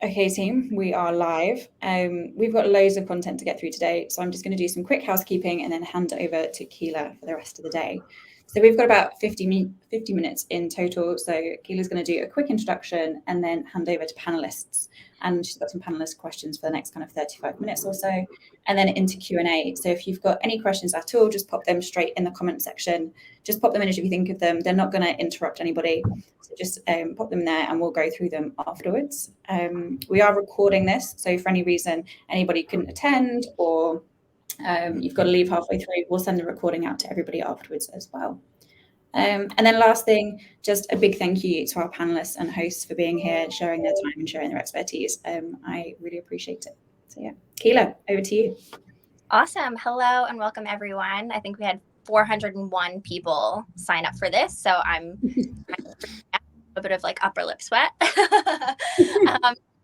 Okay, team, we are live. We've got loads of content to get through today, so I'm just going to do some quick housekeeping and then hand it over to Keela for the rest of the day. So we've got about 50 minutes in total. So Keela's going to do a quick introduction and then hand over to panelists. And she's got some panelist questions for the next kind of 35 minutes or so, and then into Q&A. So if you've got any questions at all, just pop them straight in the comment section. Just pop them in as you think of them. They're not going to interrupt anybody. So just pop them there and we'll go through them afterwards. We are recording this, so for any reason anybody couldn't attend or you've got to leave halfway through, we'll send the recording out to everybody afterwards as well. And then last thing, just a big thank you to our panelists and hosts for being here, sharing their time and sharing their expertise. I really appreciate it. So yeah, Keela, over to you. Awesome. Hello and welcome everyone. I think we had 401 people sign up for this, so I'm a bit of like upper lip sweat.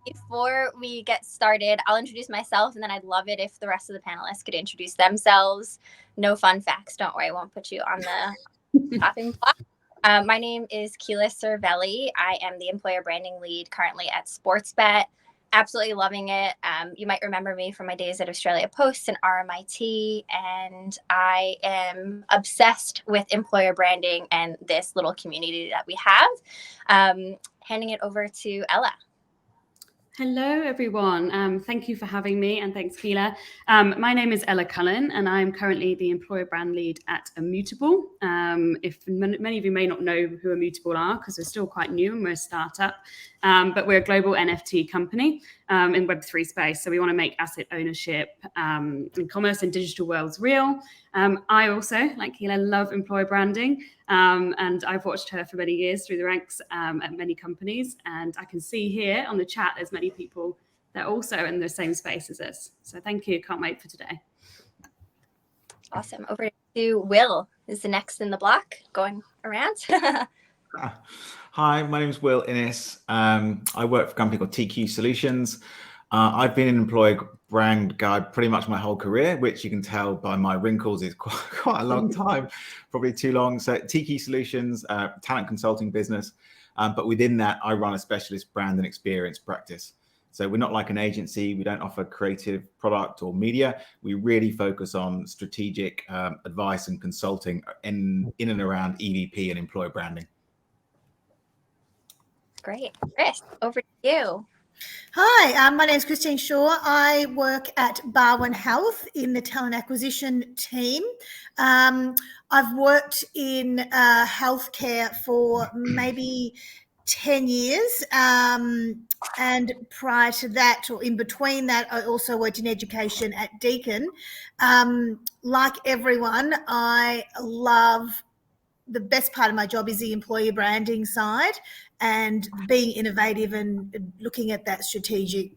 Before we get started, I'll introduce myself and then I'd love it if the rest of the panelists could introduce themselves. No fun facts, don't worry, I won't put you on the chopping block. My name is Keela Cervelli. I am the employer branding lead currently at Sportsbet. Absolutely loving it. You might remember me from my days at Australia Post and RMIT, and I am obsessed with employer branding and this little community that we have. Handing it over to Ella. Hello, everyone. Thank you for having me, and thanks, Keela. My name is Ella Cullen, and I'm currently the employer brand lead at Immutable. If many of you may not know who Immutable are, because we're still quite new and we're a startup, but we're a global NFT company in Web3 space. So we want to make asset ownership in commerce and digital worlds real. I also, like Keela, love employer branding, and I've watched her for many years through the ranks at many companies, and I can see here on the chat there's many people that are also in the same space as us. So thank you, can't wait for today. Awesome. Over to Will is the next in the block going around. Hi, my name is Will Innes. I work for a company called TQ Solutions. I've been an employer brand guy pretty much my whole career, which you can tell by my wrinkles is quite a long time, probably too long. So TQ Solutions, talent consulting business. But within that, I run a specialist brand and experience practice. So we're not like an agency. We don't offer creative product or media. We really focus on strategic advice and consulting in and around EVP and employer branding. Great. Chris, over to you. Hi, my name is Christine Shaw. I work at Barwon Health in the talent acquisition team. I've worked in healthcare for maybe 10 years. And prior to that, or in between that, I also worked in education at Deakin. Like everyone, I love the best part of my job is the employer branding side and being innovative and looking at that strategic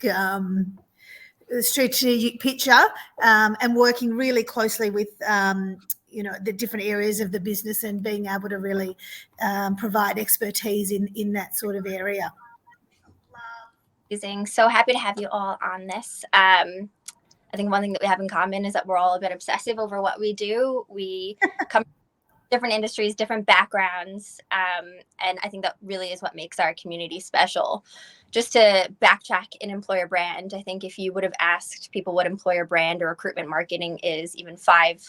picture and working really closely with the different areas of the business and being able to really provide expertise in that sort of area. Amazing. So happy to have you all on this. I think one thing that we have in common is that we're all a bit obsessive over what we do. We come from different industries, different backgrounds, and I think that really is what makes our community special. Just to backtrack in employer brand, I think if you would have asked people what employer brand or recruitment marketing is even 5-7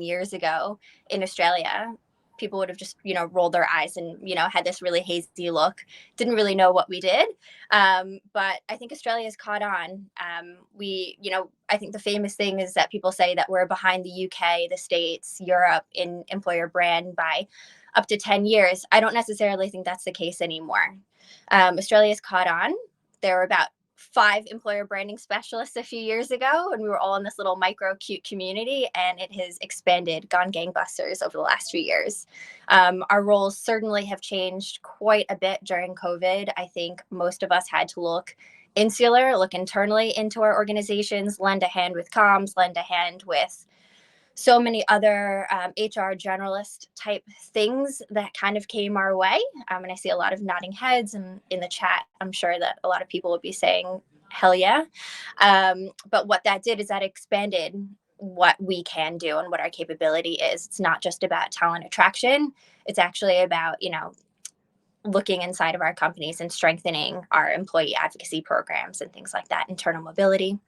years ago in Australia, people would have just, rolled their eyes and, had this really hazy look, didn't really know what we did. But I think Australia has caught on. I think the famous thing is that people say that we're behind the UK, the States, Europe in employer brand by up to 10 years. I don't necessarily think that's the case anymore. Australia's caught on. There were about 5 employer branding specialists a few years ago, and we were all in this little micro cute community, and it has expanded, gone gangbusters over the last few years. Our roles certainly have changed quite a bit during COVID. I think most of us had to look insular, look internally into our organizations, lend a hand with comms, lend a hand with so many other HR generalist type things that kind of came our way. And I see a lot of nodding heads, and in the chat, I'm sure that a lot of people would be saying, hell yeah. But what that did is that expanded what we can do and what our capability is. It's not just about talent attraction. It's actually about, looking inside of our companies and strengthening our employee advocacy programs and things like that, internal mobility.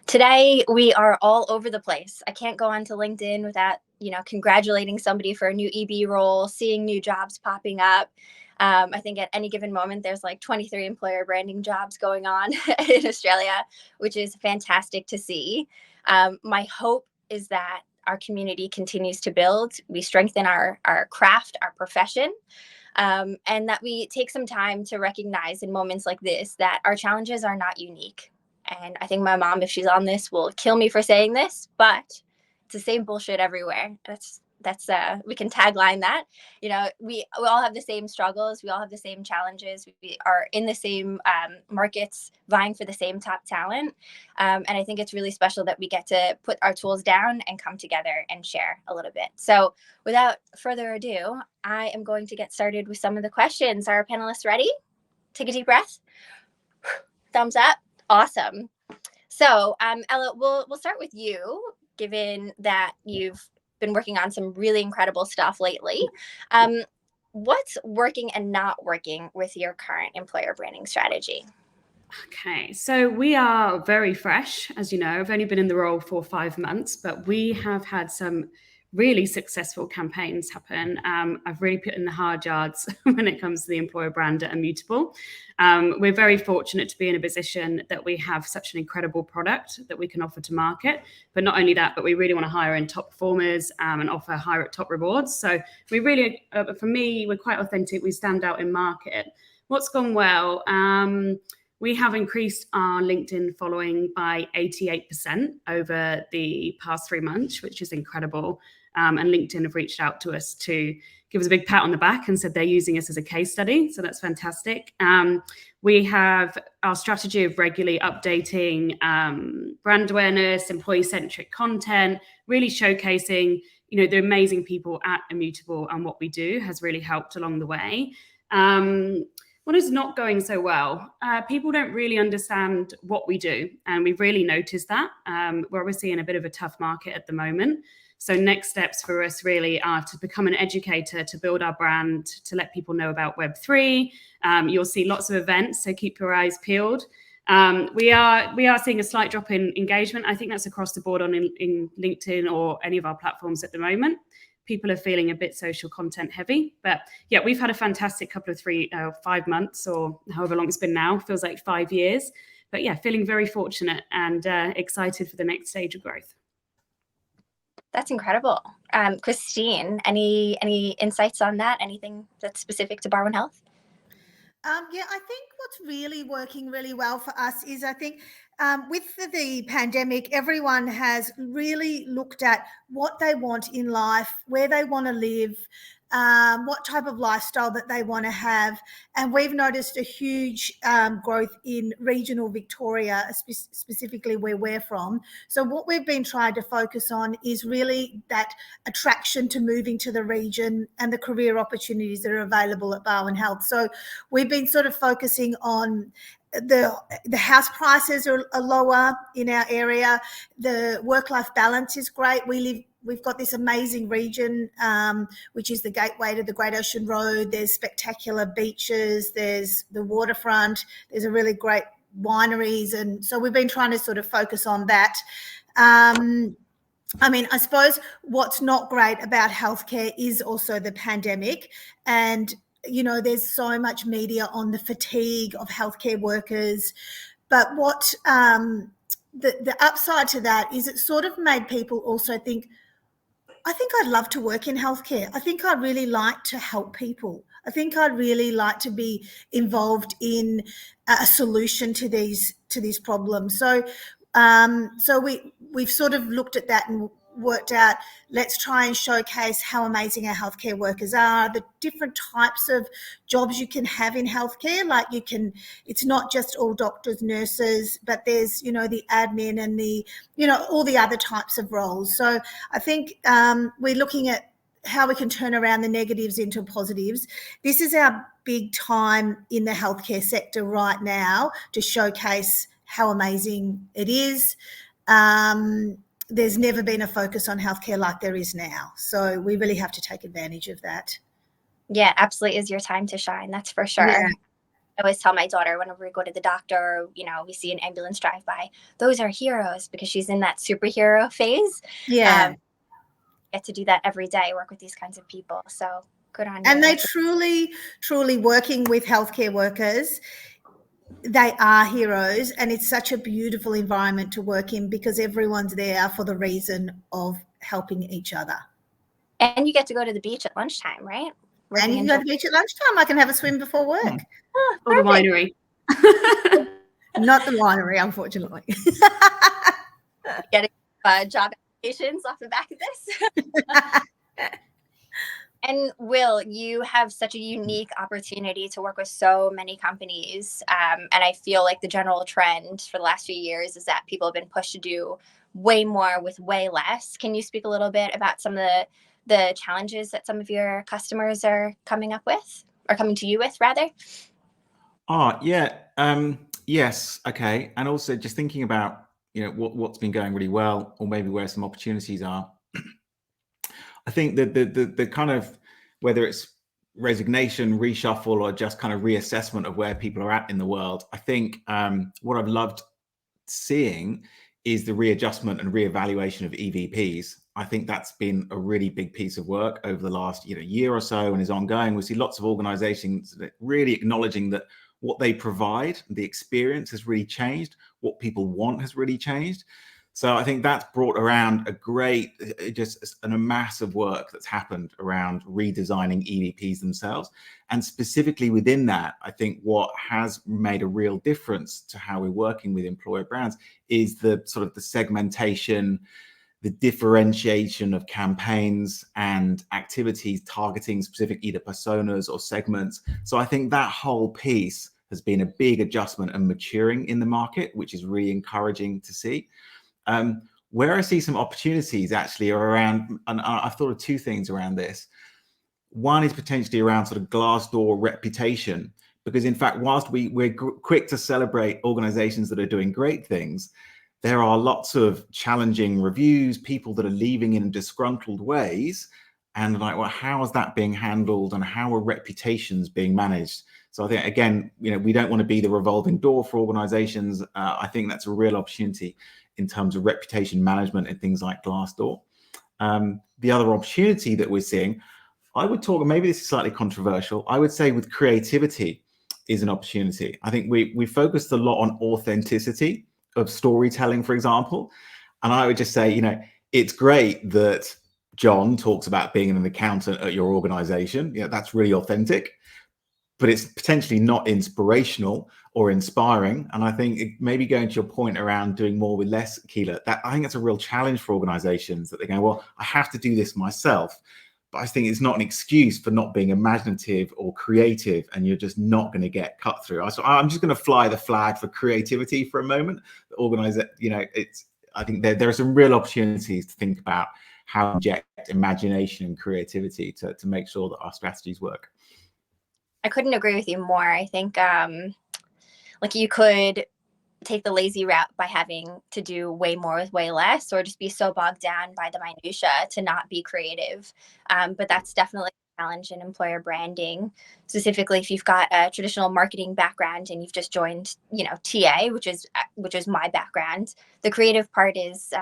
Today, we are all over the place. I can't go onto LinkedIn without, congratulating somebody for a new EB role, seeing new jobs popping up. I think at any given moment, there's like 23 employer branding jobs going on in Australia, which is fantastic to see. My hope is that our community continues to build. We strengthen our craft, our profession, and that we take some time to recognize in moments like this that our challenges are not unique. And I think my mom, if she's on this, will kill me for saying this, but it's the same bullshit everywhere. That's we can tagline that. We all have the same struggles. We all have the same challenges. We are in the same markets, vying for the same top talent. And I think it's really special that we get to put our tools down and come together and share a little bit. So without further ado, I am going to get started with some of the questions. Are our panelists ready? Take a deep breath. Thumbs up. Awesome. So, Ella, we'll start with you, given that you've been working on some really incredible stuff lately. What's working and not working with your current employer branding strategy? Okay, so we are very fresh, as you know. I've only been in the role for 5 months, but we have had some really successful campaigns happen. I've really put in the hard yards when it comes to the employer brand at Immutable. We're very fortunate to be in a position that we have such an incredible product that we can offer to market. But not only that, but we really want to hire in top performers and offer higher at top rewards. So we really, for me, we're quite authentic. We stand out in market. What's gone well? We have increased our LinkedIn following by 88% over the past 3 months, which is incredible. And LinkedIn have reached out to us to give us a big pat on the back and said they're using us as a case study. So that's fantastic. We have our strategy of regularly updating brand awareness, employee-centric content, really showcasing, the amazing people at Immutable and what we do has really helped along the way. What is not going so well? People don't really understand what we do, and we've really noticed that. We're obviously in a bit of a tough market at the moment. So next steps for us really are to become an educator, to build our brand, to let people know about Web3. You'll see lots of events, so keep your eyes peeled. We are seeing a slight drop in engagement. I think that's across the board in LinkedIn or any of our platforms at the moment. People are feeling a bit social content heavy, but yeah, we've had a fantastic couple of 5 months or however long it's been now, feels like 5 years, but yeah, feeling very fortunate and excited for the next stage of growth. That's incredible. Christine, any insights on that? Anything that's specific to Barwon Health? Yeah, I think what's really working really well for us is I think with the pandemic, everyone has really looked at what they want in life, where they want to live, what type of lifestyle that they want to have. And we've noticed a huge growth in regional Victoria, specifically where we're from. So what we've been trying to focus on is really that attraction to moving to the region and the career opportunities that are available at Barwon Health. So we've been sort of focusing on the house prices are lower in our area. The work-life balance is great. We've got this amazing region, which is the gateway to the Great Ocean Road. There's spectacular beaches. There's the waterfront. There's a really great wineries. And so we've been trying to sort of focus on that. I suppose what's not great about healthcare is also the pandemic. And there's so much media on the fatigue of healthcare workers. But what the upside to that is it sort of made people also think, I think I'd love to work in healthcare. I think I'd really like to help people. I think I'd really like to be involved in a solution to these problems. So we've sort of looked at that and worked out, let's try and showcase how amazing our healthcare workers are, the different types of jobs you can have in healthcare. Like it's not just all doctors, nurses, but there's, the admin and the, all the other types of roles. So I think we're looking at how we can turn around the negatives into positives. This is our big time in the healthcare sector right now to showcase how amazing it is. There's never been a focus on healthcare like there is now. So we really have to take advantage of that. Yeah, absolutely is your time to shine. That's for sure. Yeah. I always tell my daughter whenever we go to the doctor, we see an ambulance drive by, those are heroes, because she's in that superhero phase. Yeah. Get to do that every day, work with these kinds of people. So good on you. And they truly working with healthcare workers, they are heroes, and it's such a beautiful environment to work in because everyone's there for the reason of helping each other. And you get to go to the beach at lunchtime, right? And you can go to the beach at lunchtime. I can have a swim before work. Or the winery. Not the winery, unfortunately. Getting job applications off the back of this. And Will, you have such a unique opportunity to work with so many companies. And I feel like the general trend for the last few years is that people have been pushed to do way more with way less. Can you speak a little bit about some of the challenges that some of your customers are coming up with, or coming to you with, rather? Yes. Okay. And also just thinking about, what's been going really well, or maybe where some opportunities are. I think that the kind of, whether it's resignation, reshuffle, or just kind of reassessment of where people are at in the world, I think what I've loved seeing is the readjustment and reevaluation of EVPs. I think that's been a really big piece of work over the last year or so, and is ongoing. We see lots of organizations that really acknowledging that what they provide, the experience has really changed, what people want has really changed. So I think that's brought around a massive work that's happened around redesigning EVPs themselves. And specifically within that, I think what has made a real difference to how we're working with employer brands is the sort of the segmentation, the differentiation of campaigns and activities targeting specific either personas or segments. So I think that whole piece has been a big adjustment and maturing in the market, which is really encouraging to see. Where I see some opportunities actually are around, and I've thought of two things around this. One is potentially around sort of Glassdoor reputation, because in fact, whilst we're quick to celebrate organizations that are doing great things, there are lots of challenging reviews, people that are leaving in disgruntled ways, and like, well, how is that being handled, and how are reputations being managed? So I think, again, we don't want to be the revolving door for organizations. I think that's a real opportunity in terms of reputation management and things like Glassdoor. The other opportunity that we're seeing, I would talk, maybe this is slightly controversial, I would say with creativity is an opportunity. I think we focused a lot on authenticity of storytelling, for example. And I would just say, it's great that John talks about being an accountant at your organization. That's really authentic, but it's potentially not inspirational or inspiring. And I think maybe going to your point around doing more with less, Keela, that I think it's a real challenge for organizations, that they're going, well, I have to do this myself. But I think it's not an excuse for not being imaginative or creative, and you're just not going to get cut through. So I'm just going to fly the flag for creativity for a moment. I think there are some real opportunities to think about how to inject imagination and creativity to make sure that our strategies work. I couldn't agree with you more. I think you could take the lazy route by having to do way more with way less, or just be so bogged down by the minutia to not be creative. But that's definitely a challenge in employer branding, specifically if you've got a traditional marketing background and you've just joined, TA, which is my background. The creative part is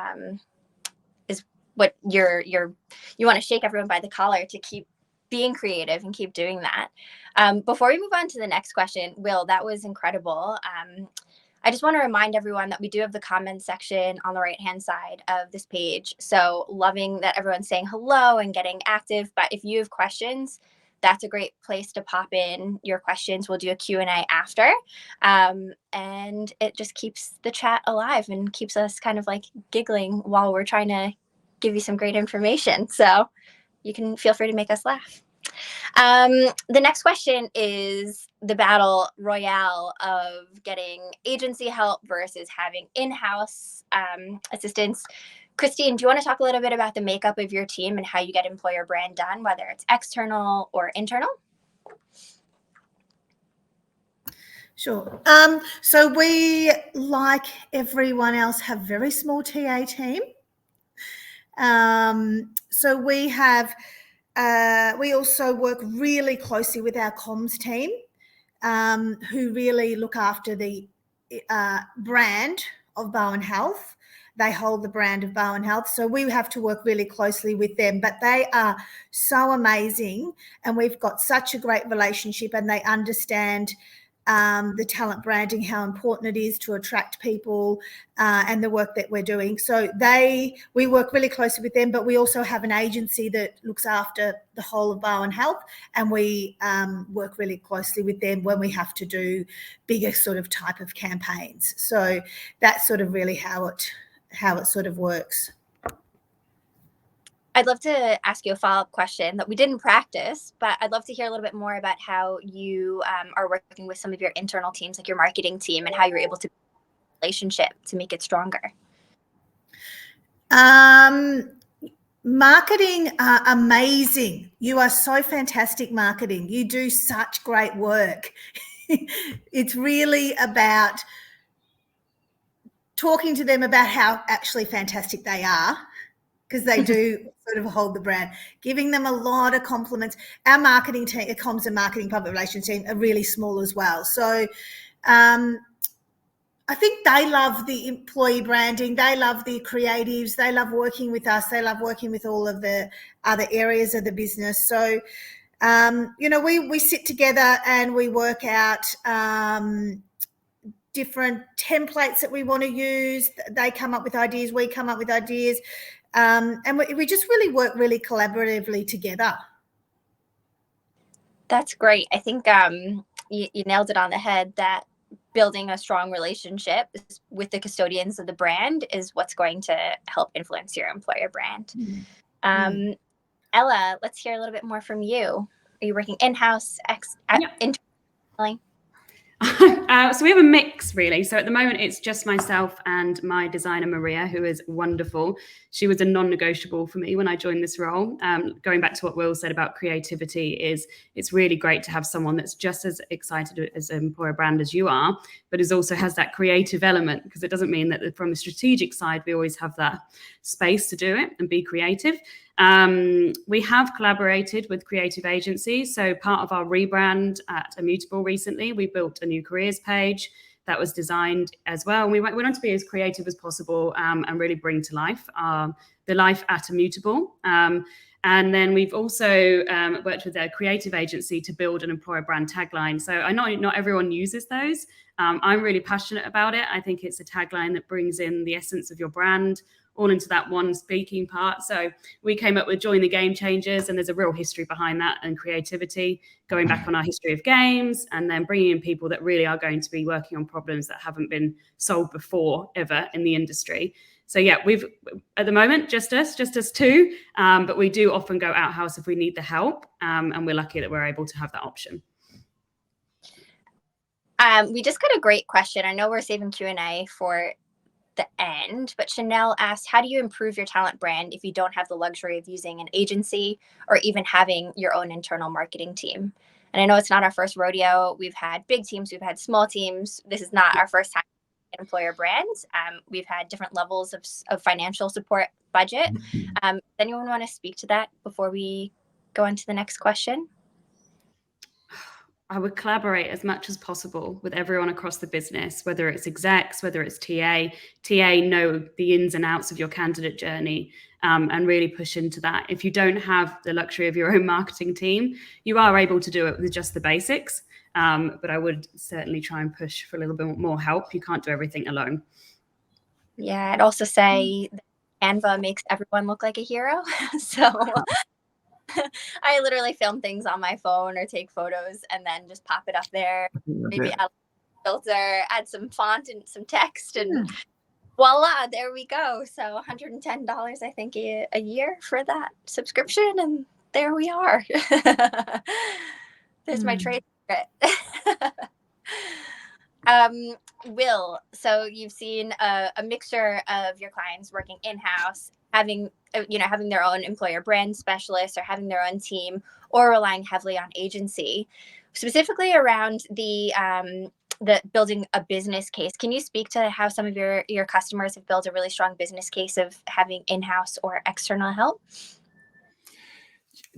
what you want to shake everyone by the collar to keep being creative and keep doing that. Before we move on to the next question, Will, that was incredible. I just want to remind everyone that we do have the comments section on the right-hand side of this page. So loving that everyone's saying hello and getting active. But if you have questions, that's a great place to pop in your questions. We'll do a Q&A after. And it just keeps the chat alive and keeps us kind of like giggling while we're trying to give you some great information. So you can feel free to make us laugh. The next question is the battle royale of getting agency help versus having in-house assistance. Christine, do you want to talk a little bit about the makeup of your team and how you get employer brand done, whether it's external or internal? Sure. So we, like everyone else, have very small TA team. So we have we also work really closely with our comms team, who really look after the brand of Bowen Health. They hold the brand of Bowen Health, so we have to work really closely with them. But they are so amazing, and we've got such a great relationship, and they understand the talent branding, how important it is to attract people, and the work that we're doing. So we work really closely with them, but we also have an agency that looks after the whole of Bowen Health, and we work really closely with them when we have to do bigger sort of type of campaigns. So that's sort of really how it sort of works. I'd love to ask you a follow-up question that we didn't practice, but I'd love to hear a little bit more about how you are working with some of your internal teams, like your marketing team, and how you're able to build a relationship to make it stronger. Marketing are amazing. You are so fantastic, marketing. You do such great work. It's really about talking to them about how actually fantastic they are, because they do sort of hold the brand, giving them a lot of compliments. Our marketing team, comms and marketing public relations team, are really small as well. So I think they love the employee branding. They love the creatives. They love working with us. They love working with all of the other areas of the business. So, we sit together and we work out different templates that we want to use. They come up with ideas. We come up with ideas. And we just really work really collaboratively together. That's great. I think you nailed it on the head, that building a strong relationship with the custodians of the brand is what's going to help influence your employer brand. Mm-hmm. Ella, let's hear a little bit more from you. Are you working in-house, internally? So we have a mix, really. So at the moment, it's just myself and my designer, Maria, who is wonderful. She was a non-negotiable for me when I joined this role. Going back to what Will said about creativity, it's really great to have someone that's just as excited as an employer brand as you are, but also has that creative element, because it doesn't mean that from a strategic side, we always have that space to do it and be creative. We have collaborated with creative agencies. So part of our rebrand at Immutable recently, we built a new careers page that was designed as well. And we went on to be as creative as possible and really bring to life the life at Immutable. And then we've also worked with a creative agency to build an employer brand tagline. So I know not everyone uses those. I'm really passionate about it. I think it's a tagline that brings in the essence of your brand all into that one speaking part. So we came up with Join the Game Changers, and there's a real history behind that and creativity, going back on our history of games, and then bringing in people that really are going to be working on problems that haven't been solved before ever in the industry. So yeah, we've at the moment just us two, but we do often go out-house if we need the help, and we're lucky that we're able to have that option. We just got a great question. I know we're saving Q&A for the end, but Chanel asked, how do you improve your talent brand if you don't have the luxury of using an agency or even having your own internal marketing team? And I know it's not our first rodeo. We've had big teams, we've had small teams. This is not our first time in employer brands. We've had different levels of financial support budget. Does anyone want to speak to that before we go on to the next question? I would collaborate as much as possible with everyone across the business, whether it's execs, whether it's TA know the ins and outs of your candidate journey, and really push into that. If you don't have the luxury of your own marketing team, you are able to do it with just the basics. But I would certainly try and push for a little bit more help. You can't do everything alone. Yeah, I'd also say that Canva makes everyone look like a hero. So I literally film things on my phone or take photos and then just pop it up there. Maybe add a filter, add some font and some text, and voila, there we go. So $110, I think, a year for that subscription, and there we are. There's my trade secret. Will, so you've seen a mixture of your clients working in-house, having their own employer brand specialist or having their own team, or relying heavily on agency, specifically around the building a business case. Can you speak to how some of your customers have built a really strong business case of having in-house or external help?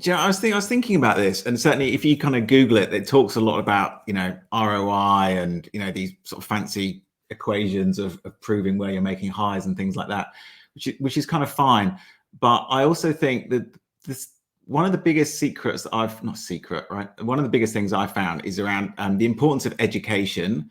Do you know, I was thinking about this, and certainly if you kind of Google it, it talks a lot about, you know, ROI and, you know, these sort of fancy equations of proving where you're making highs and things like that, which is kind of fine. But I also think that this, one of the biggest secrets that I've, not secret, right? One of the biggest things I found is around the importance of education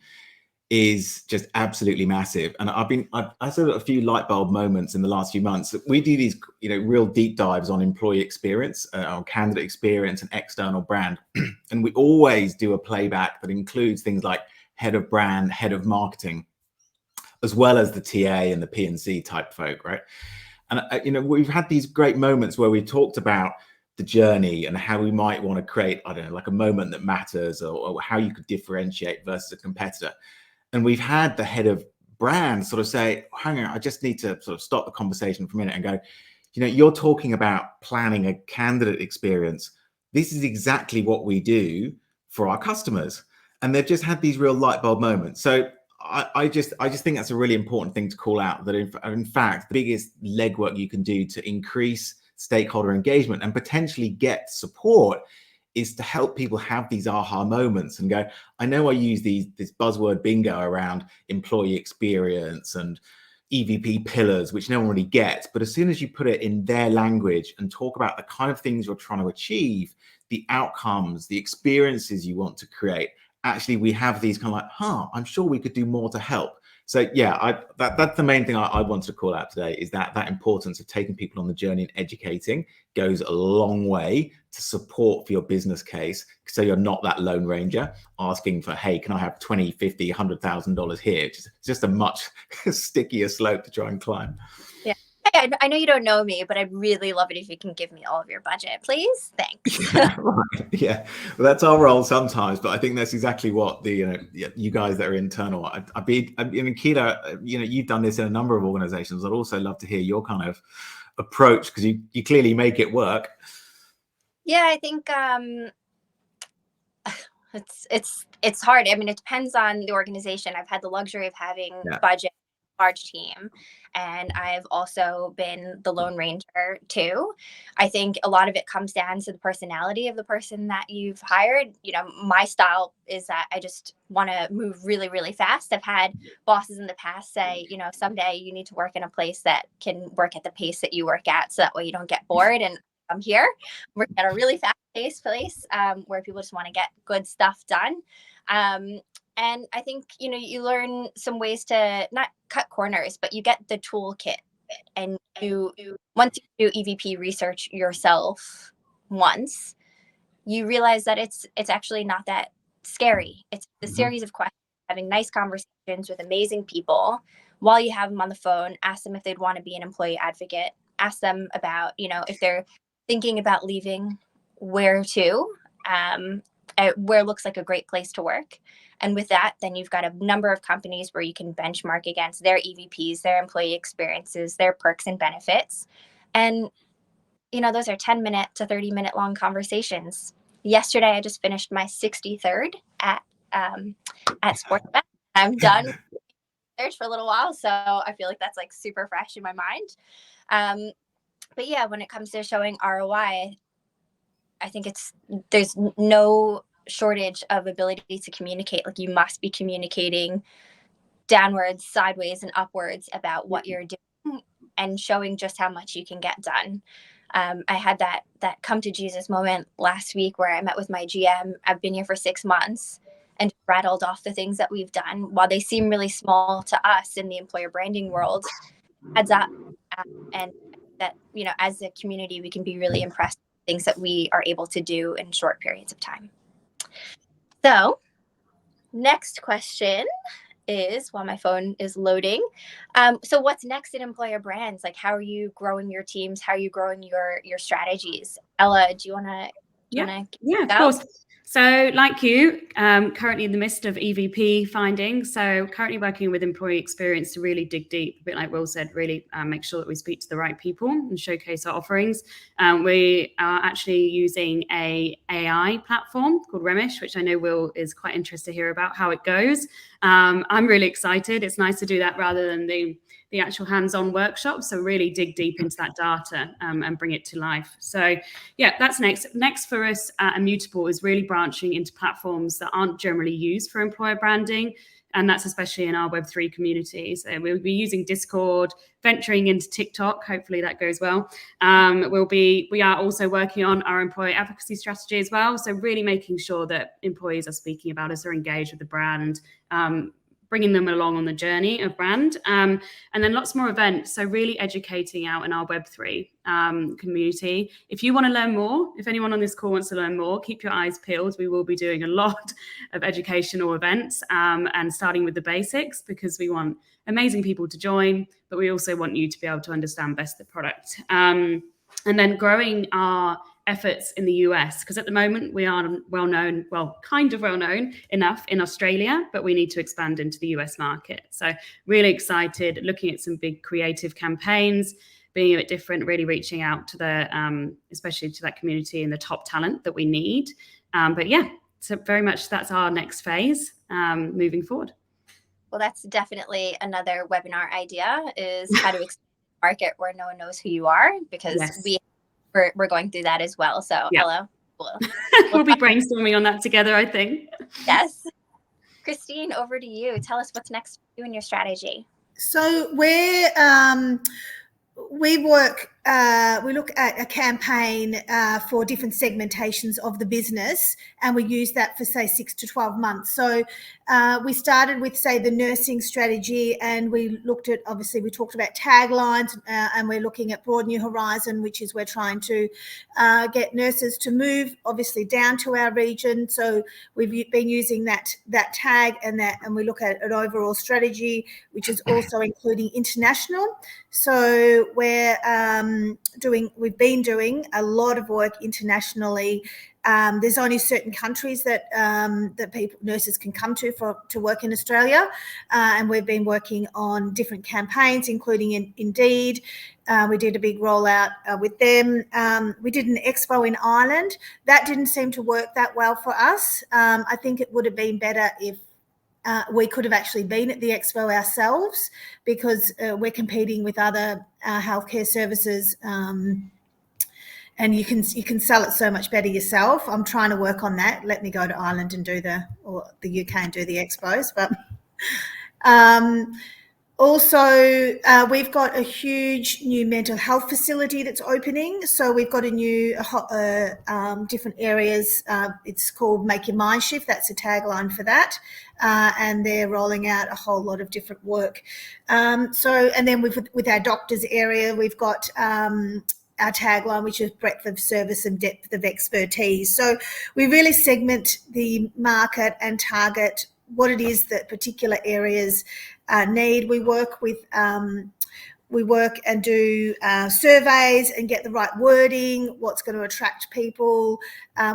is just absolutely massive. And I've had a few light bulb moments in the last few months. We do these, you know, real deep dives on employee experience, on candidate experience and external brand. And we always do a playback that includes things like head of brand, head of marketing, as well as the TA and the P&C type folk, right? And, you know, we've had these great moments where we talked about the journey and how we might want to create, I don't know, like a moment that matters, or how you could differentiate versus a competitor. And we've had the head of brand sort of say, hang on, I just need to sort of stop the conversation for a minute and go, you know, you're talking about planning a candidate experience. This is exactly what we do for our customers. And they've just had these real light bulb moments. So I just think that's a really important thing to call out, that in fact, the biggest legwork you can do to increase stakeholder engagement and potentially get support is to help people have these aha moments and go, I know I use this buzzword bingo around employee experience and EVP pillars, which no one really gets. But as soon as you put it in their language and talk about the kind of things you're trying to achieve, the outcomes, the experiences you want to create, actually we have these kind of like, I'm sure we could do more to help. So yeah, that's the main thing I wanted to call out today, is that importance of taking people on the journey and educating goes a long way to support for your business case. So you're not that lone ranger asking for, hey, can I have 20, 50, $100,000 here? It's just a much stickier slope to try and climb. Yeah. Hey, I know you don't know me, but I'd really love it if you can give me all of your budget, please. Thanks. Yeah, right. Yeah, well, that's our role sometimes, but I think that's exactly what the, you know, you guys that are internal. I mean, Keela, you know, you've done this in a number of organizations. I'd also love to hear your kind of approach, because you clearly make it work. Yeah, I think it's hard. I mean, it depends on the organization. I've had the luxury of having budget, large team, and I've also been the lone ranger too. I think a lot of it comes down to the personality of the person that you've hired. You know, my style is that I just want to move really, really fast. I've had bosses in the past say, you know, someday you need to work in a place that can work at the pace that you work at, so that way you don't get bored. And I'm here. We're at a really fast-paced place where people just want to get good stuff done. And I think, you know, you learn some ways to not cut corners, but you get the toolkit. And once you do EVP research yourself once, you realize that it's actually not that scary. It's a series of questions, having nice conversations with amazing people. While you have them on the phone, ask them if they'd want to be an employee advocate. Ask them about, you know, if they're thinking about leaving, where to, where looks like a great place to work. And with that, then you've got a number of companies where you can benchmark against their EVPs, their employee experiences, their perks and benefits. And, you know, those are 10-minute to 30-minute long conversations. Yesterday, I just finished my 63rd at Sportsbet. I'm done with research for a little while, so I feel like that's like super fresh in my mind. But yeah, when it comes to showing ROI, I think there's no shortage of ability to communicate. Like, you must be communicating downwards, sideways, and upwards about what you're doing and showing just how much you can get done. I had that come to Jesus moment last week where I met with my GM. I've been here for 6 months and rattled off the things that we've done. While they seem really small to us in the employer branding world, heads up. And that, you know, as a community, we can be really impressed with things that we are able to do in short periods of time. So next question is, while my phone is loading, so what's next in employer brands? Like, how are you growing your teams? How are you growing your strategies? Ella, do you want to? Yeah, of course. So like you, currently in the midst of EVP finding. So currently working with employee experience to really dig deep, a bit like Will said, really make sure that we speak to the right people and showcase our offerings. We are actually using a AI platform called Remish, which I know Will is quite interested to hear about how it goes. I'm really excited. It's nice to do that rather than the actual hands-on workshop. So really dig deep into that data and bring it to life. So yeah, that's next. Next for us at Immutable is really branching into platforms that aren't generally used for employer branding. And that's especially in our Web3 community. So we'll be using Discord, venturing into TikTok. Hopefully that goes well. We are also working on our employee advocacy strategy as well. So really making sure that employees are speaking about us, are engaged with the brand, bringing them along on the journey of brand, and then lots more events. So really educating out in our Web3 community. If you want to learn more, if anyone on this call wants to learn more, keep your eyes peeled. We will be doing a lot of educational events and starting with the basics, because we want amazing people to join, but we also want you to be able to understand best the product. And then growing our efforts in the US, because at the moment we are kind of well known enough in Australia, but we need to expand into the US market. So really excited, looking at some big creative campaigns, being a bit different, really reaching out to the especially to that community and the top talent that we need. But yeah, so very much that's our next phase moving forward. Well, that's definitely another webinar idea, is how to expand the market where no one knows who you are, because Yes. we're going through that as well. So Yeah. Ella, we'll be brainstorming on that together, I think. Yes. Christine, over to you. Tell us what's next for you and your strategy. So we look at a campaign for different segmentations of the business, and we use that for say 6 to 12 months. So we started with say the nursing strategy, and we looked at, obviously we talked about taglines, and we're looking at Broad New Horizon, which is we're trying to get nurses to move obviously down to our region. So we've been using that tag and we look at an overall strategy, which is also including international. So we've been doing a lot of work internationally. There's only certain countries that nurses can come to work in Australia, and we've been working on different campaigns, including Indeed. We did a big rollout with them. We did an expo in Ireland. That didn't seem to work that well for us. I think it would have been better if we could have actually been at the expo ourselves, because we're competing with other healthcare services, and you can sell it so much better yourself. I'm trying to work on that. Let me go to Ireland and or the UK and do the expos. But also, we've got a huge new mental health facility that's opening. So we've got a new different areas. It's called Make Your Mind Shift. That's a tagline for that. And they're rolling out a whole lot of different work. And then with our doctors area, we've got our tagline, which is breadth of service and depth of expertise. So we really segment the market and target what it is that particular areas need. We work and do surveys and get the right wording, what's going to attract people.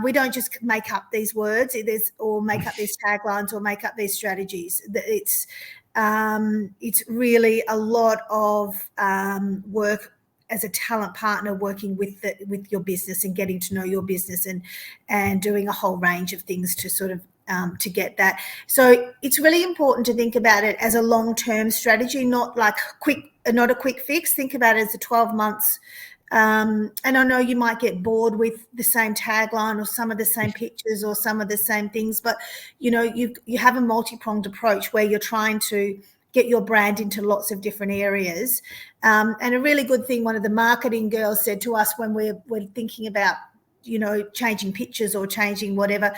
We don't just make up these words or make up these taglines or make up these strategies. It's really a lot of work as a talent partner, working with your business and getting to know your business and doing a whole range of things to sort of to get that. So it's really important to think about it as a long-term strategy, not a quick fix. Think about it as a 12 months. And I know you might get bored with the same tagline or some of the same pictures or some of the same things, but you have a multi-pronged approach where you're trying to get your brand into lots of different areas. And a really good thing one of the marketing girls said to us when we're thinking about, changing pictures or changing whatever,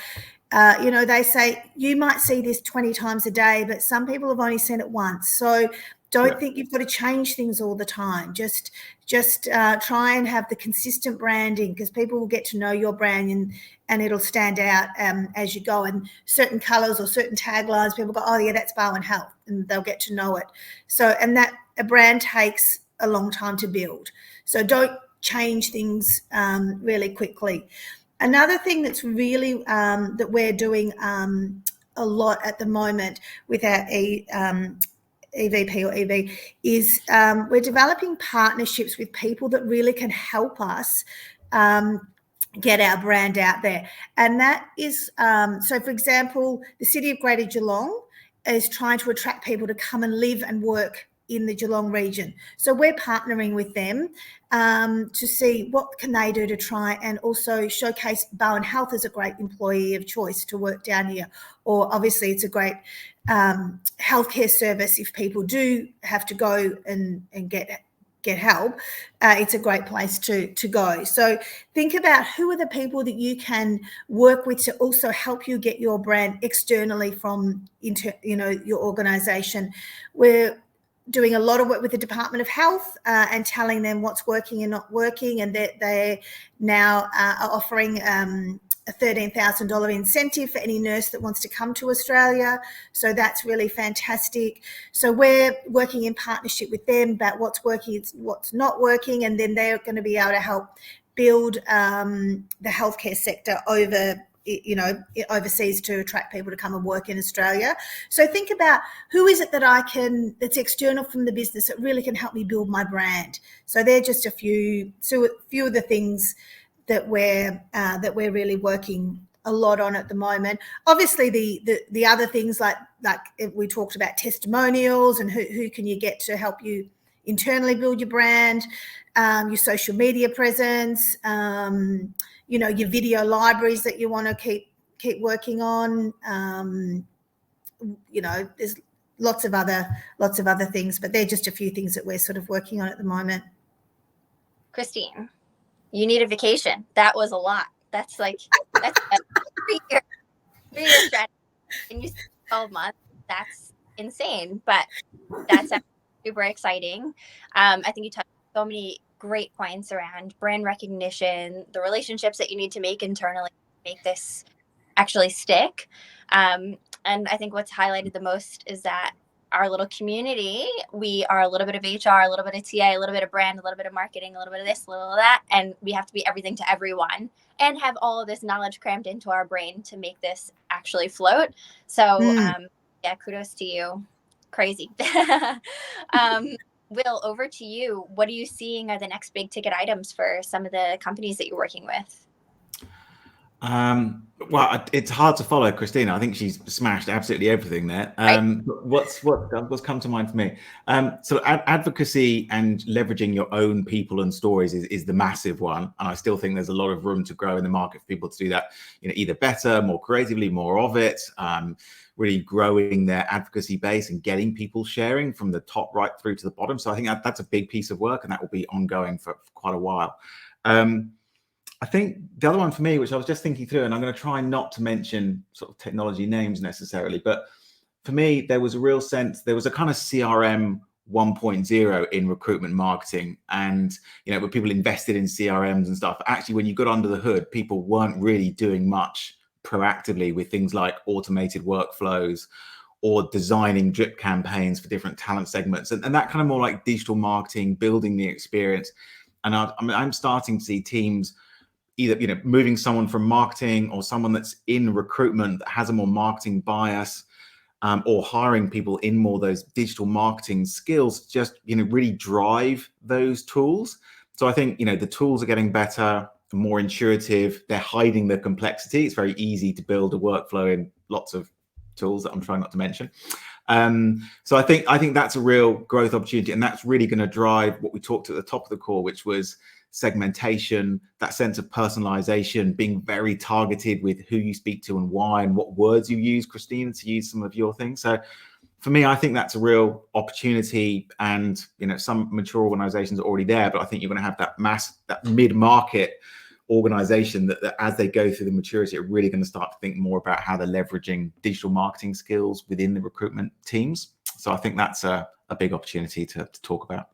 they say, you might see this 20 times a day, but some people have only seen it once. So don't think you've got to change things all the time. Just try and have the consistent branding, because people will get to know your brand and it'll stand out as you go. And certain colours or certain taglines, people go, oh yeah, that's Barwon Health, and they'll get to know it. So, and that a brand takes a long time to build. So don't change things really quickly. Another thing that's really that we're doing a lot at the moment with our EVP or EV is we're developing partnerships with people that really can help us get our brand out there. And that is, so for example, the City of Greater Geelong is trying to attract people to come and live and work in the Geelong region. So we're partnering with them to see what can they do to try and also showcase Bowen Health as a great employee of choice to work down here. Or obviously it's a great healthcare service if people do have to go and get help. It's a great place to go. So think about who are the people that you can work with to also help you get your brand externally from your organisation. We're doing a lot of work with the Department of Health and telling them what's working and not working, and that they now are offering a $13,000 incentive for any nurse that wants to come to Australia. So that's really fantastic. So we're working in partnership with them about what's working, what's not working, and then they're going to be able to help build the healthcare sector overseas to attract people to come and work in Australia. So think about who is it that that's external from the business that really can help me build my brand. So they're just a few of the things that we're really working a lot on at the moment. Obviously the other things like we talked about testimonials and who can you get to help you internally build your brand, your social media presence, your video libraries that you want to keep working on. There's lots of other things, but they're just a few things that we're sort of working on at the moment. Christine, you need a vacation. That was a lot. That's a 3-year strategy. And you said 12 months. That's insane, but that's super exciting. I think you touched on so many great points around brand recognition, the relationships that you need to make internally to make this actually stick. And I think what's highlighted the most is that our little community, we are a little bit of HR, a little bit of TA, a little bit of brand, a little bit of marketing, a little bit of this, a little of that. And we have to be everything to everyone and have all of this knowledge crammed into our brain to make this actually float. So kudos to you. Crazy. Will, over to you. What are you seeing are the next big ticket items for some of the companies that you're working with? Well, it's hard to follow Christina. I think she's smashed absolutely everything there. What's come to mind for me? So advocacy and leveraging your own people and stories is the massive one, and I still think there's a lot of room to grow in the market for people to do that. Either better, more creatively, more of it. Really growing their advocacy base and getting people sharing from the top right through to the bottom. So I think that's a big piece of work, and that will be ongoing for quite a while. I think the other one for me, which I was just thinking through, and I'm going to try not to mention sort of technology names necessarily, but for me, there was a real sense, there was a kind of CRM 1.0 in recruitment marketing. And, when people invested in CRMs and stuff, actually, when you got under the hood, people weren't really doing much proactively with things like automated workflows or designing drip campaigns for different talent segments. And that kind of more like digital marketing, building the experience. And I'm starting to see teams either moving someone from marketing or someone that's in recruitment that has a more marketing bias, or hiring people in more those digital marketing skills, just really drive those tools. So I think the tools are getting better, more intuitive. They're hiding the complexity. It's very easy to build a workflow in lots of tools that I'm trying not to mention. So I think that's a real growth opportunity, and that's really going to drive what we talked at the top of the call, which was segmentation, that sense of personalization, being very targeted with who you speak to and why, and what words you use, Christina, to use some of your things. So for me, I think that's a real opportunity, and some mature organizations are already there, but I think you're going to have that mid-market organization that as they go through the maturity, are really going to start to think more about how they're leveraging digital marketing skills within the recruitment teams. So I think that's a big opportunity to talk about.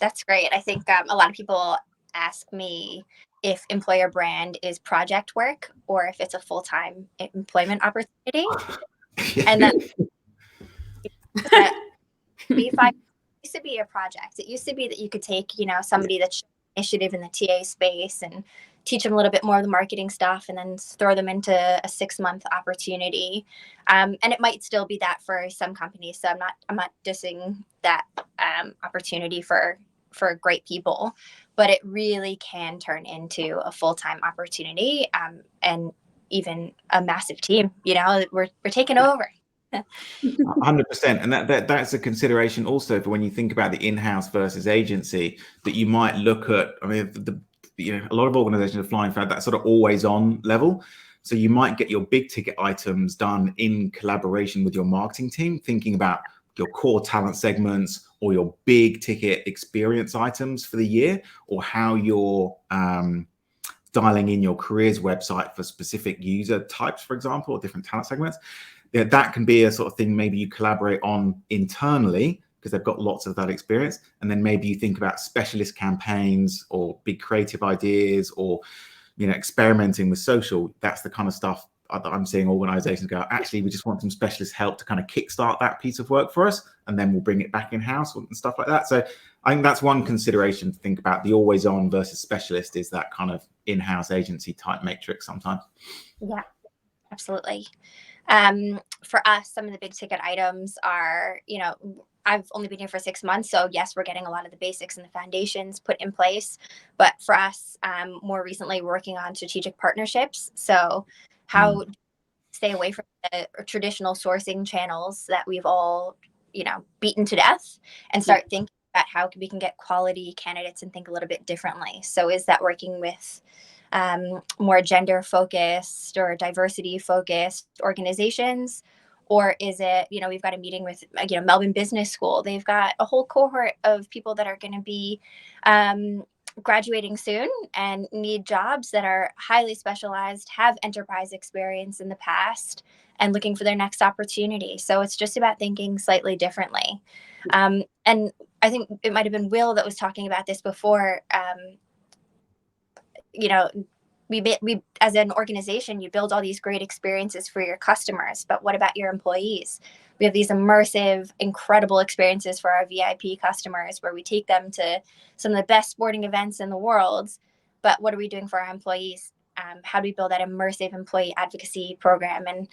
That's great. I think a lot of people ask me if employer brand is project work or if it's a full-time employment opportunity. And that it used to be a project. It used to be that you could take, somebody that's initiative in the TA space and teach them a little bit more of the marketing stuff, and then throw them into a 6-month opportunity. And it might still be that for some companies. So I'm not dissing that opportunity for great people, but it really can turn into a full-time opportunity, and even a massive team. You know, we're taking over. 100%, and that's a consideration also for when you think about the in-house versus agency, that you might look at. I mean, a lot of organizations are flying for that sort of always-on level. So you might get your big ticket items done in collaboration with your marketing team, thinking about your core talent segments or your big ticket experience items for the year, or how you're dialing in your careers website for specific user types, for example, or different talent segments. Yeah, that can be a sort of thing maybe you collaborate on internally because they've got lots of that experience. And then maybe you think about specialist campaigns or big creative ideas, or, you know, experimenting with social. That's the kind of stuff that I'm seeing organizations go, actually, we just want some specialist help to kind of kickstart that piece of work for us, and then we'll bring it back in-house and stuff like that. So I think that's one consideration to think about. The always on versus specialist is that kind of in-house agency type matrix sometimes. Yeah, absolutely. For us, some of the big ticket items are, you know, I've only been here for 6 months. So yes, we're getting a lot of the basics and the foundations put in place. But for us, more recently, we're working on strategic partnerships. So how stay away from the traditional sourcing channels that we've all, you know, beaten to death, and start thinking about how we can get quality candidates and think a little bit differently. So is that working with more gender focused or diversity focused organizations? Or is it, you know, we've got a meeting with, you know, Melbourne Business School. They've got a whole cohort of people that are going to be graduating soon and need jobs that are highly specialized, have enterprise experience in the past, and looking for their next opportunity. So it's just about thinking slightly differently. And I think it might have been Will that was talking about this before. You know, we as an organization, you build all these great experiences for your customers, but what about your employees? We have these immersive, incredible experiences for our VIP customers where we take them to some of the best sporting events in the world. But what are we doing for our employees? How do we build that immersive employee advocacy program? And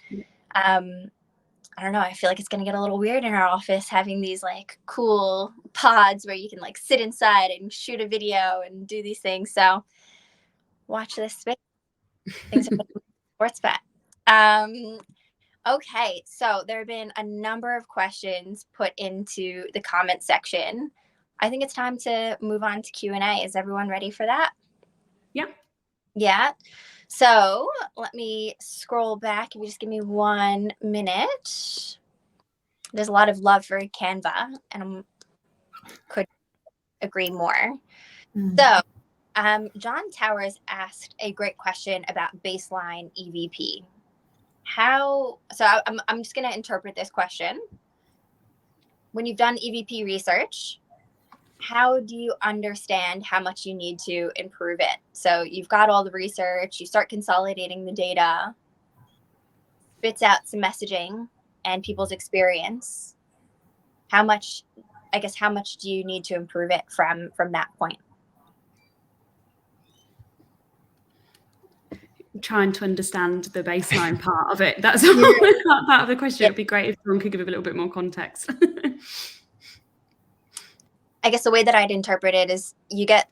I don't know, I feel like it's going to get a little weird in our office having these like cool pods where you can like sit inside and shoot a video and do these things. So watch this space. Things are sports bet. Okay, so there have been a number of questions put into the comment section. I think it's time to move on to Q&A. Is everyone ready for that? Yeah. Yeah. So let me scroll back. If you just give me 1 minute. There's a lot of love for Canva, and I could agree more. So John Towers asked a great question about baseline EVP. I'm just going to interpret this question. When you've done EVP research, how do you understand how much you need to improve it? So you've got all the research, you start consolidating the data, spits out some messaging and people's experience. How much do you need to improve it from that point? Trying to understand the baseline part of it. That's that part of the question. It'd be great if someone could give a little bit more context. I guess the way that I'd interpret it is you get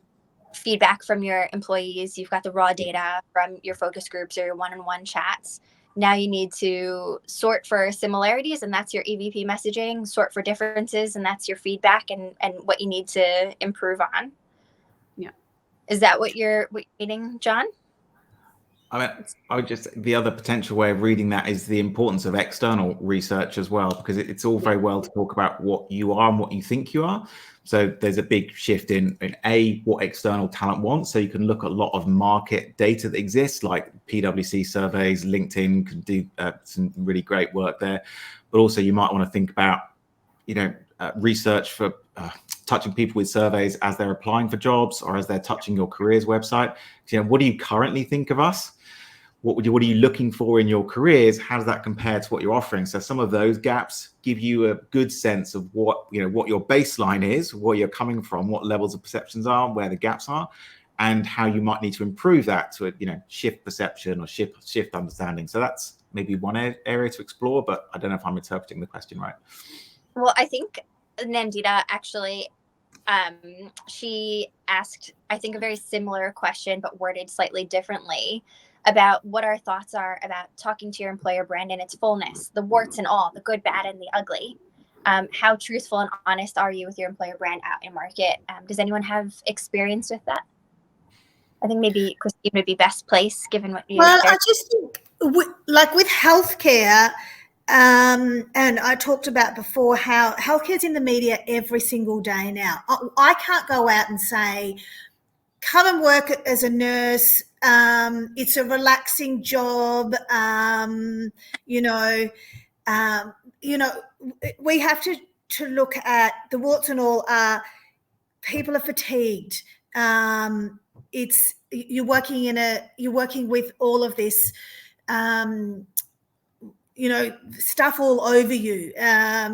feedback from your employees. You've got the raw data from your focus groups or your one-on-one chats. Now you need to sort for similarities, and that's your EVP messaging, sort for differences, and that's your feedback and what you need to improve on. Yeah. Is that what you're reading, John? I mean, the other potential way of reading that is the importance of external research as well, because it's all very well to talk about what you are and what you think you are. So there's a big shift in what external talent wants. So you can look at a lot of market data that exists, like PwC surveys, LinkedIn can do some really great work there. But also you might want to think about, research for touching people with surveys as they're applying for jobs or as they're touching your careers website. What do you currently think of us? What are you looking for in your careers? How does that compare to what you're offering? So some of those gaps give you a good sense of what your baseline is, where you're coming from, what levels of perceptions are, where the gaps are. and how you might need to improve that to, shift perception or shift understanding. So that's maybe one area to explore, but I don't know if I'm interpreting the question right. Well, I think Nandita actually, she asked, I think, a very similar question, but worded slightly differently, about what our thoughts are about talking to your employer brand in its fullness, the warts and all, the good, bad, and the ugly. How truthful and honest are you with your employer brand out in market? Does anyone have experience with that? I think maybe Christine would be best placed, given what you Well, shared. I just think, with healthcare, and I talked about before how healthcare's in the media every single day now. I can't go out and say, come and work as a nurse. It's a relaxing job. We have to look at the warts and all. People are fatigued. You're working with all of this, stuff all over you.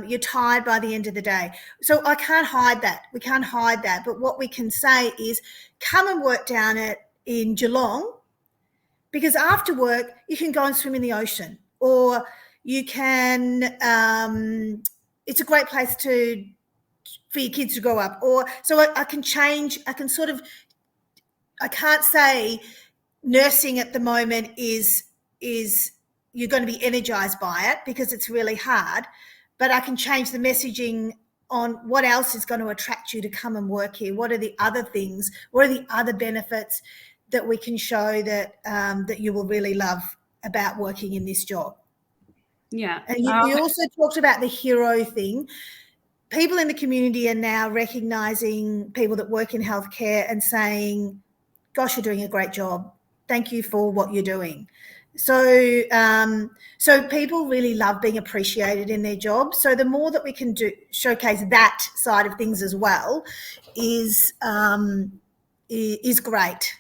You're tired by the end of the day. So I can't hide that. We can't hide that. But what we can say is, come and work down in Geelong, because after work you can go and swim in the ocean, or you can. It's a great place for your kids to grow up. Or so I can change. I can't say nursing at the moment is you're going to be energized by it, because it's really hard, but I can change the messaging on what else is going to attract you to come and work here. What are the other things? What are the other benefits that we can show that that you will really love about working in this job? Yeah. And you also talked about the hero thing. People in the community are now recognizing people that work in healthcare and saying, gosh, you're doing a great job. Thank you for what you're doing. So people really love being appreciated in their job. So the more that we can showcase that side of things as well is great.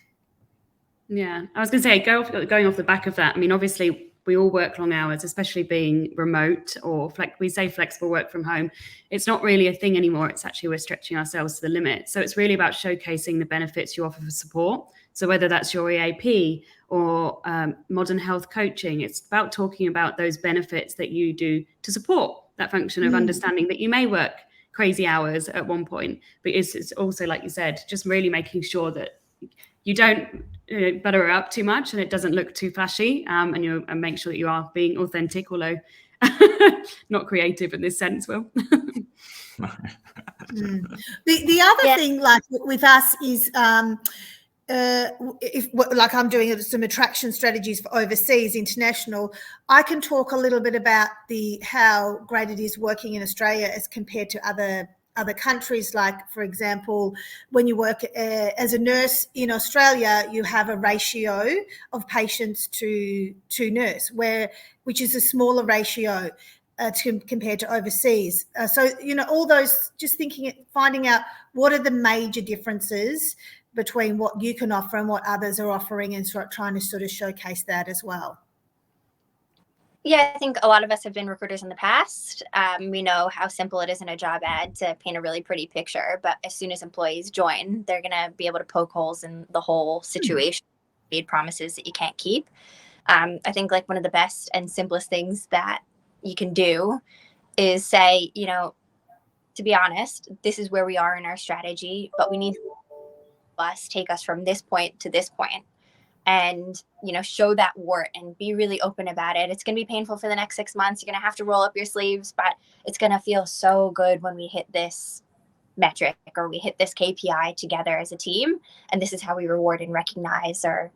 Yeah, I was going to say, going off the back of that, I mean, obviously we all work long hours, especially being remote, or we say flexible work from home. It's not really a thing anymore. It's actually, we're stretching ourselves to the limit. So it's really about showcasing the benefits you offer for support. So whether that's your EAP or modern health coaching, it's about talking about those benefits that you do to support that function of understanding that you may work crazy hours at one point, but it's also, like you said, just really making sure that you don't butter it up too much and it doesn't look too flashy, and make sure that you are being authentic, although not creative in this sense, Will. The other thing, like with us, is if, like, I'm doing some attraction strategies for overseas, international, I can talk a little bit about how great it is working in Australia as compared to other countries. Like, for example, when you work as a nurse in Australia, you have a ratio of patients to nurse, which is a smaller ratio compared to overseas. So, all those, just finding out what are the major differences between what you can offer and what others are offering, and trying to sort of showcase that as well. Yeah, I think a lot of us have been recruiters in the past. We know how simple it is in a job ad to paint a really pretty picture, but as soon as employees join, they're going to be able to poke holes in the whole situation, made promises that you can't keep. I think, like, one of the best and simplest things that you can do is say, to be honest, this is where we are in our strategy, but we need us take us from this point to this point. And, show that wart and be really open about it. It's going to be painful for the next 6 months. You're going to have to roll up your sleeves, but it's going to feel so good when we hit this metric or we hit this KPI together as a team. And this is how we reward and recognize, or,